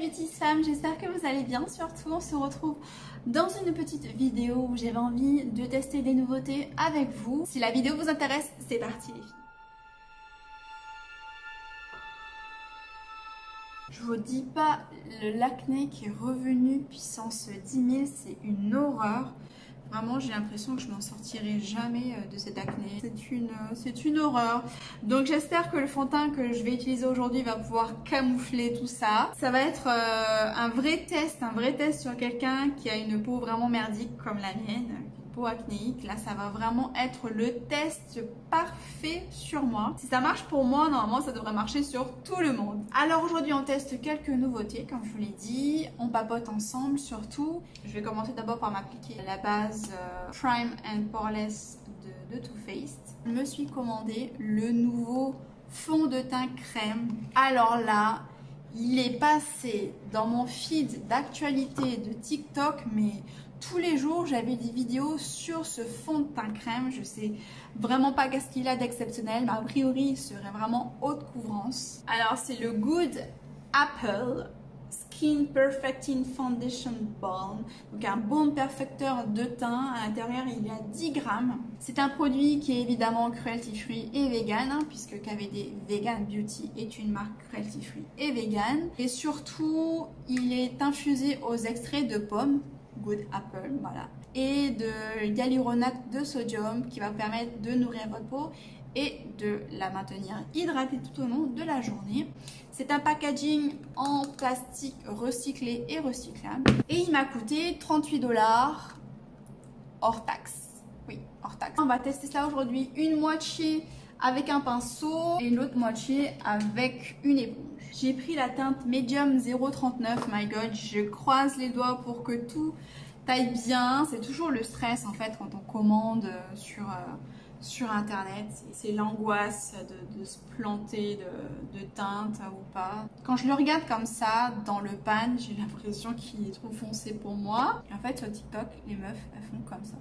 Beauty Femme, j'espère que vous allez bien. Surtout, on se retrouve dans une petite vidéo où j'avais envie de tester des nouveautés avec vous. Si la vidéo vous intéresse, c'est parti les filles. Je vous dis pas, l'acné qui est revenu puissance 10 000, c'est une horreur. Vraiment, j'ai l'impression que je m'en sortirai jamais de cette acné. C'est une horreur. Donc j'espère que le fond de teint que je vais utiliser aujourd'hui va pouvoir camoufler tout ça. Ça va être un vrai test sur quelqu'un qui a une peau vraiment merdique comme la mienne. Peau acnéique, là ça va vraiment être le test parfait sur moi. Si ça marche pour moi, normalement ça devrait marcher sur tout le monde. Alors aujourd'hui on teste quelques nouveautés, comme je vous l'ai dit, on papote ensemble surtout. Je vais commencer d'abord par m'appliquer la base Prime and Poreless de Too Faced. Je me suis commandé le nouveau fond de teint crème. Alors là, il est passé dans mon feed d'actualité de TikTok, mais tous les jours, j'avais des vidéos sur ce fond de teint crème. Je sais vraiment pas qu'est-ce qu'il a d'exceptionnel, mais a priori, il serait vraiment haute couvrance. Alors, c'est le Good Apple Skin Perfecting Foundation Balm. Donc, un baume perfecteur de teint. À l'intérieur, il y a 10 grammes. C'est un produit qui est évidemment cruelty free et vegan, puisque KVD Vegan Beauty est une marque cruelty free et vegan. Et surtout, il est infusé aux extraits de pommes. Good Apple, voilà, et de hyaluronate de sodium qui va permettre de nourrir votre peau et de la maintenir hydratée tout au long de la journée. C'est un packaging en plastique recyclé et recyclable et il m'a coûté 38 $ hors taxe. Oui, hors taxe. On va tester ça aujourd'hui, une moitié avec un pinceau et l'autre moitié avec une éponge. J'ai pris la teinte Medium 039, my god, je croise les doigts pour que tout taille bien. C'est toujours le stress en fait quand on commande sur internet. C'est l'angoisse de se planter de teinte ou pas. Quand je le regarde comme ça dans le pan, j'ai l'impression qu'il est trop foncé pour moi. Et en fait sur TikTok, les meufs elles font comme ça.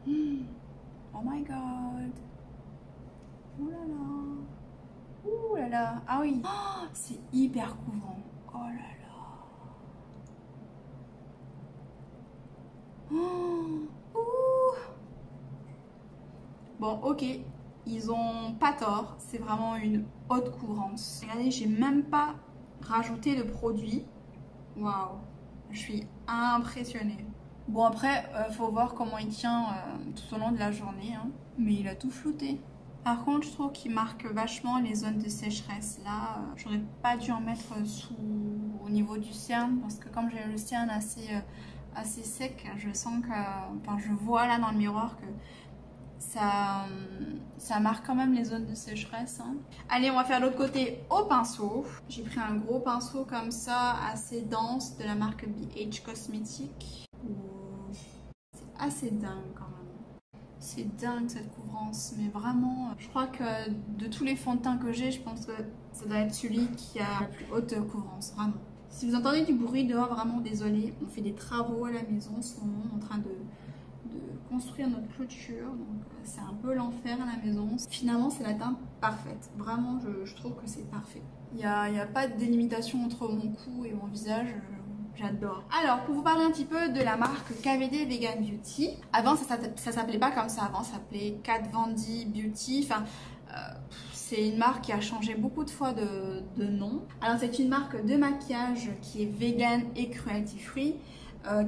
Oh my god. Oh là là. Ouh là là. Ah oui. Oh, c'est hyper couvrant. Oh là là. Oh. Ouh. Bon, ok. Ils ont pas tort. C'est vraiment une haute couvrance. Regardez, j'ai même pas rajouté de produit. Waouh. Je suis impressionnée. Bon, après, faut voir comment il tient tout au long de la journée. Mais il a tout flouté. Par contre, je trouve qu'il marque vachement les zones de sécheresse. Là, j'aurais pas dû en mettre au niveau du cerne parce que comme j'ai le cerne assez sec, je sens que, enfin, je vois là dans le miroir que ça marque quand même les zones de sécheresse. Allez, on va faire l'autre côté au pinceau. J'ai pris un gros pinceau comme ça, assez dense, de la marque BH Cosmetics. C'est assez dingue quand même. C'est dingue cette couvrance, mais vraiment, je crois que de tous les fonds de teint que j'ai, je pense que ça doit être celui qui a la plus haute couvrance, vraiment. Si vous entendez du bruit dehors, vraiment désolé, on fait des travaux à la maison en ce moment, en train de construire notre clôture, donc c'est un peu l'enfer à la maison. Finalement, c'est la teinte parfaite, vraiment, je trouve que c'est parfait. Il n'y a pas de délimitation entre mon cou et mon visage. J'adore. Alors, pour vous parler un petit peu de la marque KVD Vegan Beauty. Avant, ça s'appelait pas comme ça. Avant, ça s'appelait Kat Von D Beauty. Enfin, c'est une marque qui a changé beaucoup de fois de nom. Alors, c'est une marque de maquillage qui est vegan et cruelty free.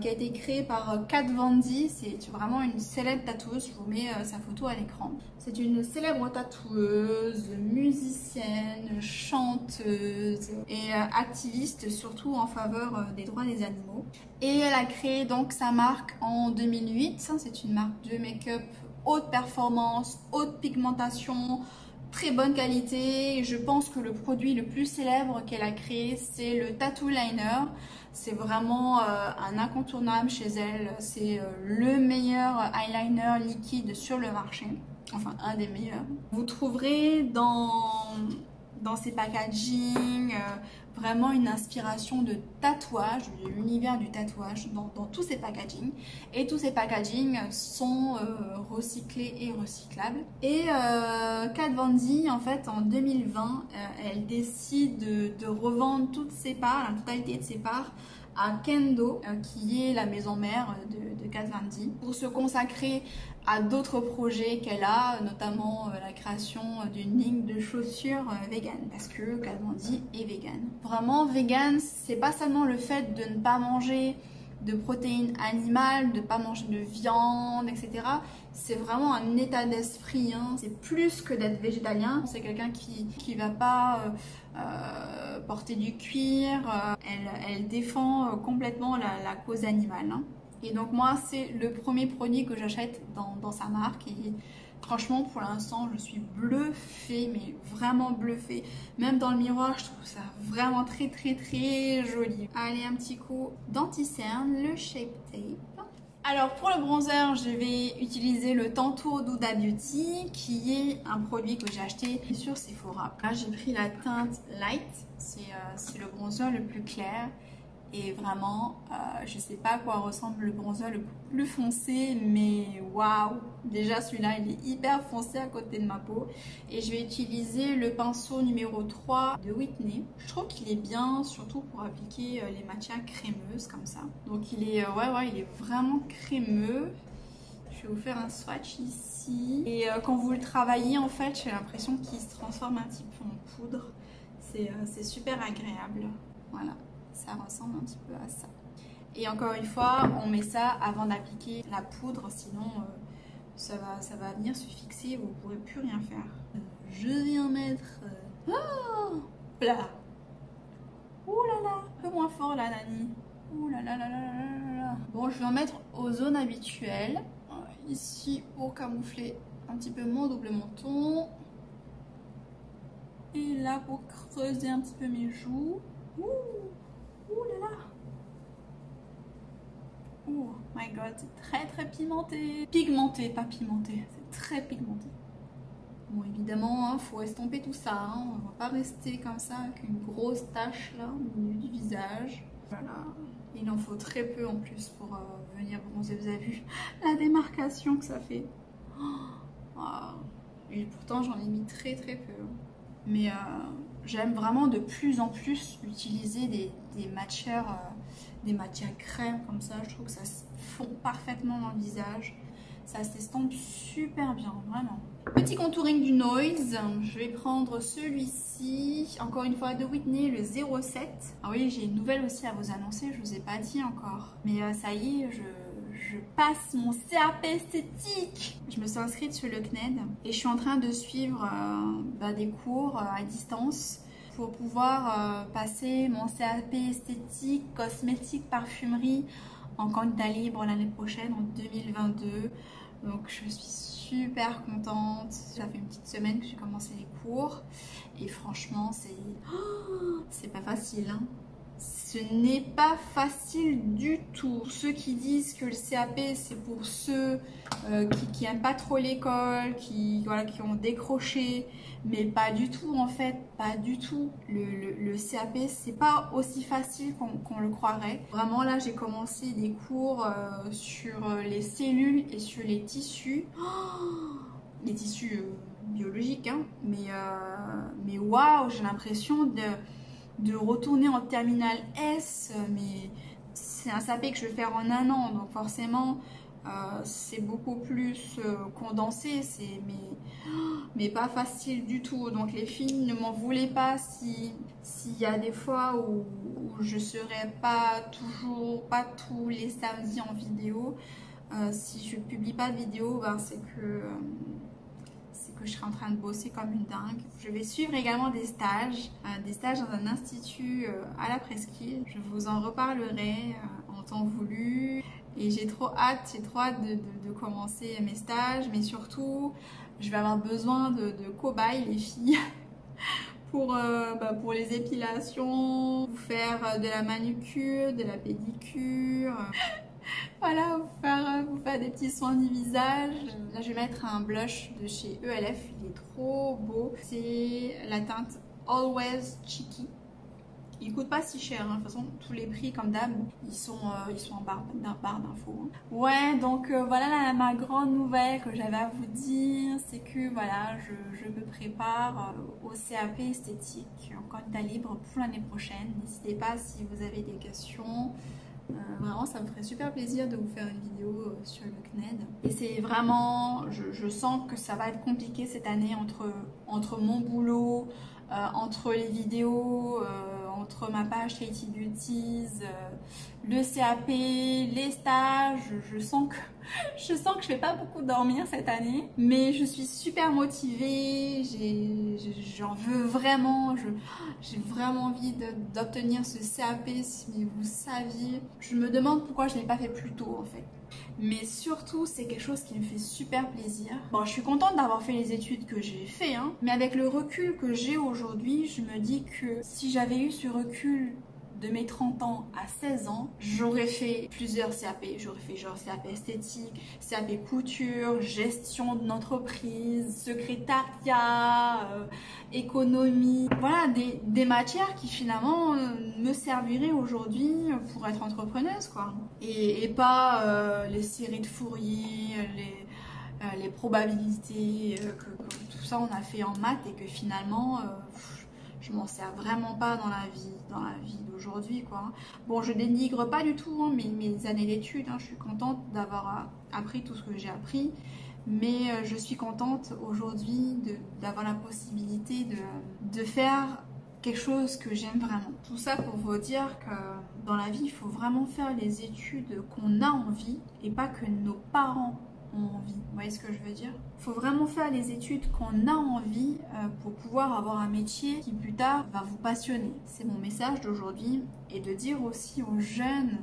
Qui a été créée par Kat Von D. C'est vraiment une célèbre tatoueuse. Je vous mets sa photo à l'écran. C'est une célèbre tatoueuse, musicienne, chanteuse et activiste surtout en faveur des droits des animaux. Et elle a créé donc sa marque en 2008. C'est une marque de make-up haute performance, haute pigmentation, très bonne qualité. Je pense que le produit le plus célèbre qu'elle a créé, c'est le Tattoo Liner. C'est vraiment un incontournable chez elle. C'est le meilleur eyeliner liquide sur le marché. Enfin, un des meilleurs. Vous trouverez dans ces packaging vraiment une inspiration de tatouage, de l'univers du tatouage dans tous ces packagings. Et tous ces packagings sont recyclés et recyclables. Et Kat Von D, en fait, en 2020, elle décide de revendre toutes ses parts, la totalité de ses parts, à Kendo, qui est la maison mère de Kat Von D, pour se consacrer à d'autres projets qu'elle a, notamment la création d'une ligne de chaussures vegan, parce que Kat Von D est vegan. Vraiment, vegan, c'est pas seulement le fait de ne pas manger de protéines animales, de ne pas manger de viande, etc. C'est vraiment un état d'esprit, hein. C'est plus que d'être végétalien. C'est quelqu'un qui va pas porter du cuir. Elle défend complètement la cause animale, hein. Et donc moi, c'est le premier produit que j'achète dans sa marque. Et franchement, pour l'instant, je suis bluffée, mais vraiment bluffée. Même dans le miroir, je trouve ça vraiment très joli. Allez, un petit coup d'anti-cerne, le Shape Tape. Alors pour le bronzer, je vais utiliser le Tantour d'Huda Beauty, qui est un produit que j'ai acheté sur Sephora. Là, j'ai pris la teinte Light, c'est le bronzer le plus clair. Et vraiment, je sais pas à quoi ressemble le bronzer le plus foncé, mais waouh! Déjà celui-là, il est hyper foncé à côté de ma peau. Et je vais utiliser le pinceau numéro 3 de Whitney. Je trouve qu'il est bien, surtout pour appliquer les matières crémeuses comme ça. Donc il est, ouais, il est vraiment crémeux. Je vais vous faire un swatch ici. Et quand vous le travaillez, en fait, j'ai l'impression qu'il se transforme un petit peu en poudre. C'est super agréable. Voilà. Ça ressemble un petit peu à ça. Et encore une fois, on met ça avant d'appliquer la poudre, sinon ça va venir se fixer et vous ne pourrez plus rien faire. Je viens mettre... Oh là. Ouh là là. Un peu moins fort là, Nani. Ouh là là là là là là. Bon, je vais en mettre aux zones habituelles. Ici, pour camoufler un petit peu mon double menton. Et là, pour creuser un petit peu mes joues. Ouh. Ouh là là. Oh my god, c'est très pimenté. Pigmenté, pas pimenté. C'est très pigmenté. Bon, évidemment, faut estomper tout ça. Hein. On va pas rester comme ça avec une grosse tache là au milieu du visage. Voilà. Il en faut très peu en plus pour venir bronzer. Vous avez vu la démarcation que ça fait. Oh. Et pourtant, j'en ai mis très peu. Mais j'aime vraiment de plus en plus utiliser des matières crème comme ça. Je trouve que ça se fond parfaitement dans le visage. Ça s'estompe super bien, vraiment. Petit contouring du Noise. Je vais prendre celui-ci. Encore une fois de Whitney, le 07. Ah oui, j'ai une nouvelle aussi à vous annoncer. Je vous ai pas dit encore. Mais ça y est, je passe mon CAP esthétique. Je me suis inscrite sur le CNED et je suis en train de suivre des cours à distance pour pouvoir passer mon CAP esthétique, cosmétique, parfumerie en candidat libre l'année prochaine, en 2022. Donc je suis super contente. Ça fait une petite semaine que j'ai commencé les cours et franchement c'est pas facile, hein. Ce n'est pas facile du tout. Ceux qui disent que le CAP c'est pour ceux qui n'aiment pas trop l'école, qui ont décroché, mais pas du tout en fait, pas du tout. Le CAP c'est pas aussi facile qu'on le croirait. Vraiment là j'ai commencé des cours sur les cellules et sur les tissus. Les tissus biologiques, hein, mais waouh, j'ai l'impression de retourner en terminale S, mais c'est un CAP que je vais faire en 1 an, donc forcément c'est beaucoup plus condensé, mais pas facile du tout. Donc les filles, ne m'en voulez pas s'il y a des fois où je serai pas tous les samedis en vidéo. Si je publie pas de vidéo, c'est que je serai en train de bosser comme une dingue. Je vais suivre également des stages dans un institut à la Presqu'île. Je vous en reparlerai en temps voulu. Et j'ai trop hâte de commencer mes stages. Mais surtout, je vais avoir besoin de cobayes, les filles, pour les épilations, vous faire de la manucure, de la pédicure. Voilà, vous faire des petits soins du visage. Là, je vais mettre un blush de chez ELF. Il est trop beau. C'est la teinte Always Cheeky. Il coûte pas si cher, hein. De toute façon tous les prix comme d'hab ils sont en barre d'infos, hein. Ouais, donc voilà ma grande nouvelle que j'avais à vous dire, c'est que voilà, je me prépare au CAP esthétique en candidat libre pour l'année prochaine. N'hésitez pas si vous avez des questions. Vraiment ça me ferait super plaisir de vous faire une vidéo sur le CNED. Et c'est vraiment, je sens que ça va être compliqué cette année entre mon boulot, entre les vidéos, entre ma page Katie Beauties, le CAP, les stages. Je sens que je vais pas beaucoup dormir cette année, mais je suis super motivée, j'en veux vraiment, j'ai vraiment envie d'obtenir ce CAP. Si vous saviez, je me demande pourquoi je l'ai pas fait plus tôt en fait. Mais surtout, c'est quelque chose qui me fait super plaisir. Bon, je suis contente d'avoir fait les études que j'ai fait, hein, mais avec le recul que j'ai aujourd'hui, je me dis que si j'avais eu ce recul de mes 30 ans à 16 ans, j'aurais fait plusieurs CAP. J'aurais fait genre CAP esthétique, CAP couture, gestion d'entreprise, secrétariat, économie. Voilà, des matières qui finalement me serviraient aujourd'hui pour être entrepreneuse, quoi. Et pas les séries de Fourier, les probabilités, que tout ça on a fait en maths et que finalement je m'en sers vraiment pas dans la vie d'aujourd'hui, quoi. Bon, je dénigre pas du tout hein, mes années d'études, hein. Je suis contente d'avoir appris tout ce que j'ai appris, mais je suis contente aujourd'hui d'avoir la possibilité de faire quelque chose que j'aime vraiment. Tout ça pour vous dire que dans la vie, il faut vraiment faire les études qu'on a envie et pas que nos parents ont envie. Vous voyez ce que je veux dire? Il faut vraiment faire les études qu'on a envie pour pouvoir avoir un métier qui plus tard va vous passionner. C'est mon message d'aujourd'hui, et de dire aussi aux jeunes,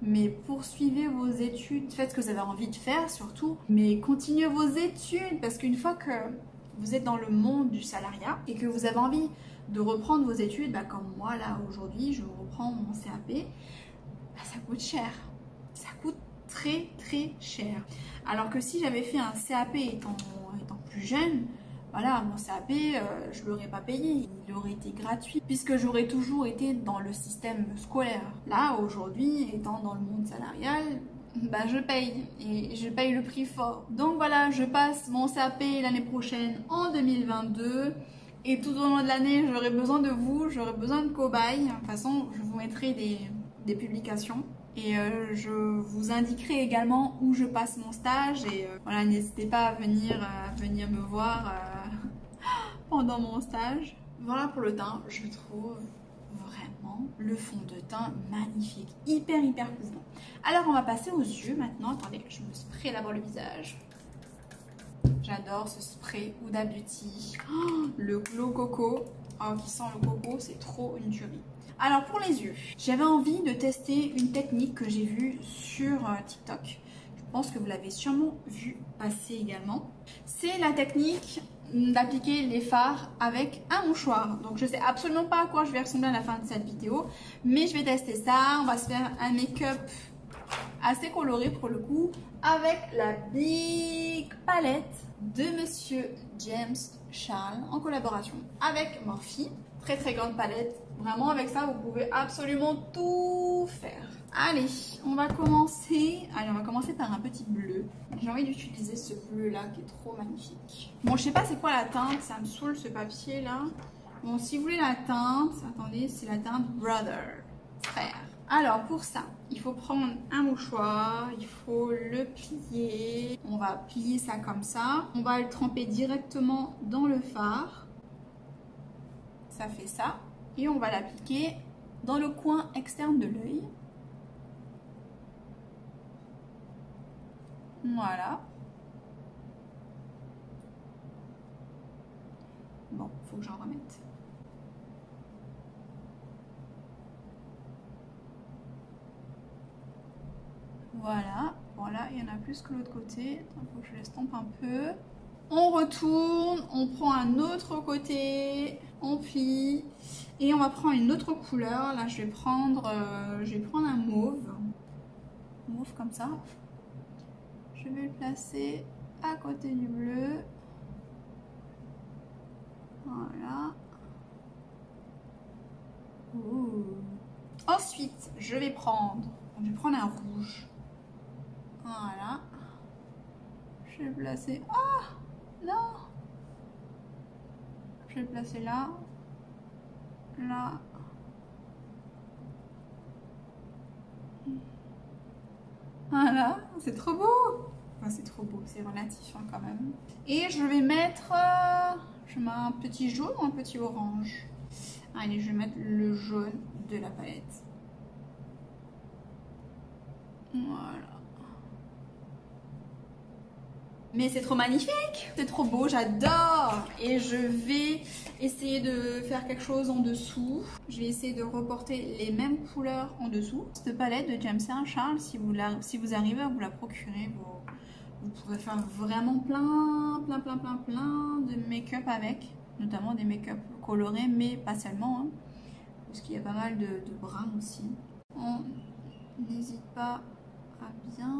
mais poursuivez vos études, faites ce que vous avez envie de faire surtout, mais continuez vos études, parce qu'une fois que vous êtes dans le monde du salariat et que vous avez envie de reprendre vos études, bah comme moi là aujourd'hui, je reprends mon CAP, bah, ça coûte cher. Ça coûte très cher. Alors que si j'avais fait un CAP étant plus jeune, voilà, mon CAP, je ne l'aurais pas payé, il aurait été gratuit, puisque j'aurais toujours été dans le système scolaire. Là, aujourd'hui, étant dans le monde salarial, bah, je paye, et je paye le prix fort. Donc voilà, je passe mon CAP l'année prochaine en 2022, et tout au long de l'année, j'aurai besoin de vous, j'aurai besoin de cobayes. De toute façon, je vous mettrai des publications. Et je vous indiquerai également où je passe mon stage. Et voilà, n'hésitez pas à venir me voir pendant mon stage. Voilà pour le teint, je trouve vraiment le fond de teint magnifique, hyper couvrant. Alors on va passer aux yeux maintenant. Attendez, je me spray d'abord le visage. J'adore ce spray Huda Beauty. Oh, le glow coco, oh, qui sent le coco, c'est trop une tuerie. Alors pour les yeux, j'avais envie de tester une technique que j'ai vue sur TikTok. Je pense que vous l'avez sûrement vu passer également. C'est la technique d'appliquer les fards avec un mouchoir. Donc je sais absolument pas à quoi je vais ressembler à la fin de cette vidéo, mais je vais tester ça. On va se faire un make-up assez coloré pour le coup, avec la Big Palette de Monsieur James Charles en collaboration avec Morphe. Très grande palette. Vraiment, avec ça, vous pouvez absolument tout faire. Allez, on va commencer. Allez, on va commencer par un petit bleu. J'ai envie d'utiliser ce bleu-là qui est trop magnifique. Bon, je sais pas c'est quoi la teinte. Ça me saoule ce papier-là. Bon, si vous voulez la teinte, attendez, c'est la teinte Brother, frère. Alors, pour ça, il faut prendre un mouchoir. Il faut le plier. On va plier ça comme ça. On va le tremper directement dans le fard. Ça fait ça. Et on va l'appliquer dans le coin externe de l'œil. Voilà. Bon, faut que j'en remette. Voilà. Voilà, il y en a plus que l'autre côté. Il faut que je l'estompe un peu. On retourne, on prend un autre côté, on plie et on va prendre une autre couleur. Là, je vais prendre un mauve comme ça. Je vais le placer à côté du bleu. Voilà. Ouh. Ensuite, je vais prendre un rouge. Voilà. Je vais le placer. Ah non. Je vais le placer là. Là. Voilà, c'est trop beau. Enfin, c'est trop beau, c'est relatif hein, quand même. Et je vais mettre, je mets un petit jaune ou un petit orange. Allez, je vais mettre le jaune de la palette. Voilà. Mais c'est trop magnifique, c'est trop beau, j'adore. Et je vais essayer de faire quelque chose en dessous. Je vais essayer de reporter les mêmes couleurs en dessous. Cette palette de James & Charles, si vous arrivez à vous la procurer, vous pourrez faire vraiment plein de make-up avec. Notamment des make-up colorés, mais pas seulement. Hein, parce qu'il y a pas mal de bruns aussi. On n'hésite pas à bien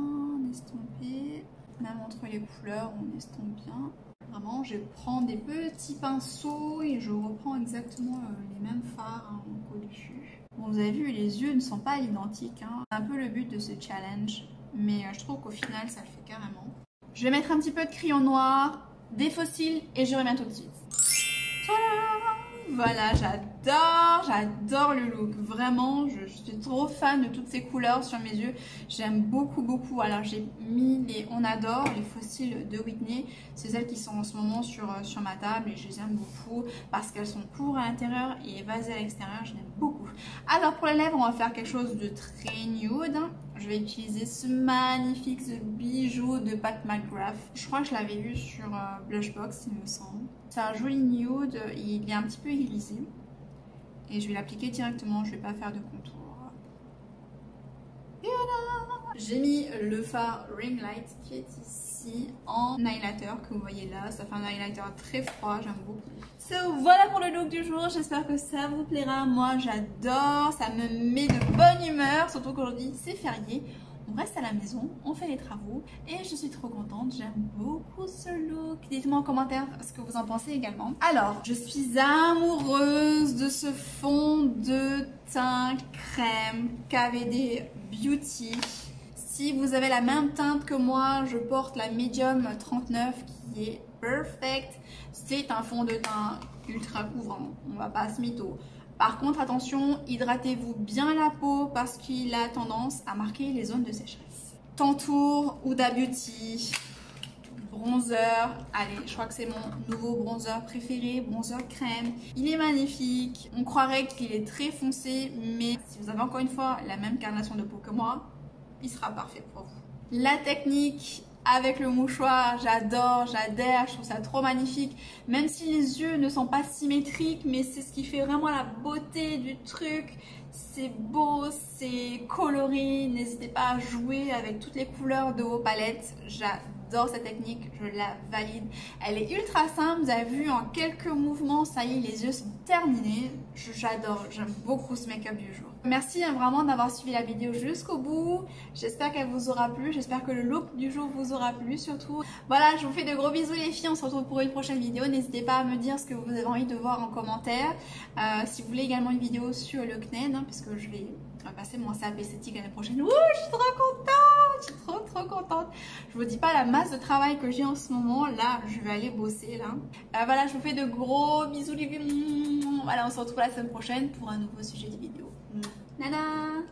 estomper. Même entre les couleurs, on estompe bien. Vraiment, je prends des petits pinceaux et je reprends exactement les mêmes fards hein, au-dessus. Bon, vous avez vu, les yeux ne sont pas identiques. Hein. C'est un peu le but de ce challenge. Mais je trouve qu'au final, ça le fait carrément. Je vais mettre un petit peu de crayon noir, des fossiles et je reviens tout de suite. Voilà, j'adore le look. Vraiment, je suis trop fan de toutes ces couleurs sur mes yeux. J'aime beaucoup. Alors, j'ai mis les On Adore, les fossiles de Whitney. C'est celles qui sont en ce moment sur ma table et je les aime beaucoup parce qu'elles sont pour à l'intérieur et évasées à l'extérieur. Je l'aime beaucoup. Alors, pour les lèvres, on va faire quelque chose de très nude. Je vais utiliser ce magnifique bijou de Pat McGrath. Je crois que je l'avais vu sur Blushbox, il me semble. C'est un joli nude, il est un petit peu irisé. Et je vais l'appliquer directement, je ne vais pas faire de contour. Et voilà! J'ai mis le fard Ring Light qui est ici en highlighter que vous voyez là. Ça fait un highlighter très froid, j'aime beaucoup. So, voilà pour le look du jour, j'espère que ça vous plaira. Moi j'adore, ça me met de bonne humeur, surtout qu'aujourd'hui c'est férié. On reste à la maison, on fait les travaux et je suis trop contente, j'aime beaucoup ce look. Dites-moi en commentaire ce que vous en pensez également. Alors, je suis amoureuse de ce fond de teint crème KVD Beauty. Si vous avez la même teinte que moi, je porte la Medium 39 qui est perfect. C'est un fond de teint ultra couvrant, on va pas se mytho. Par contre, attention, hydratez-vous bien la peau parce qu'il a tendance à marquer les zones de sécheresse. Tantour, Huda Beauty, bronzer. Allez, je crois que c'est mon nouveau bronzer préféré, bronzer crème. Il est magnifique. On croirait qu'il est très foncé, mais si vous avez encore une fois la même carnation de peau que moi, il sera parfait pour vous. La technique avec le mouchoir, j'adore, j'adhère, je trouve ça trop magnifique. Même si les yeux ne sont pas symétriques, mais c'est ce qui fait vraiment la beauté du truc. C'est beau, c'est coloré, n'hésitez pas à jouer avec toutes les couleurs de vos palettes. J'adore cette technique, je la valide. Elle est ultra simple, vous avez vu en quelques mouvements, ça y est, les yeux sont terminés. J'adore, j'aime beaucoup ce make-up du jour. Merci vraiment d'avoir suivi la vidéo jusqu'au bout. J'espère qu'elle vous aura plu, j'espère que le look du jour vous aura plu surtout. Voilà, je vous fais de gros bisous les filles, on se retrouve pour une prochaine vidéo. N'hésitez pas à me dire ce que vous avez envie de voir en commentaire. Si vous voulez également une vidéo sur le CNED, hein, parce que je vais passer mon CAP esthétique l'année prochaine. Ouh, je suis trop contente, je suis trop contente. Je vous dis pas la masse de travail que j'ai en ce moment. Là, je vais aller bosser là. Voilà, je vous fais de gros bisous les filles. Voilà, on se retrouve la semaine prochaine pour un nouveau sujet de vidéo. Nana!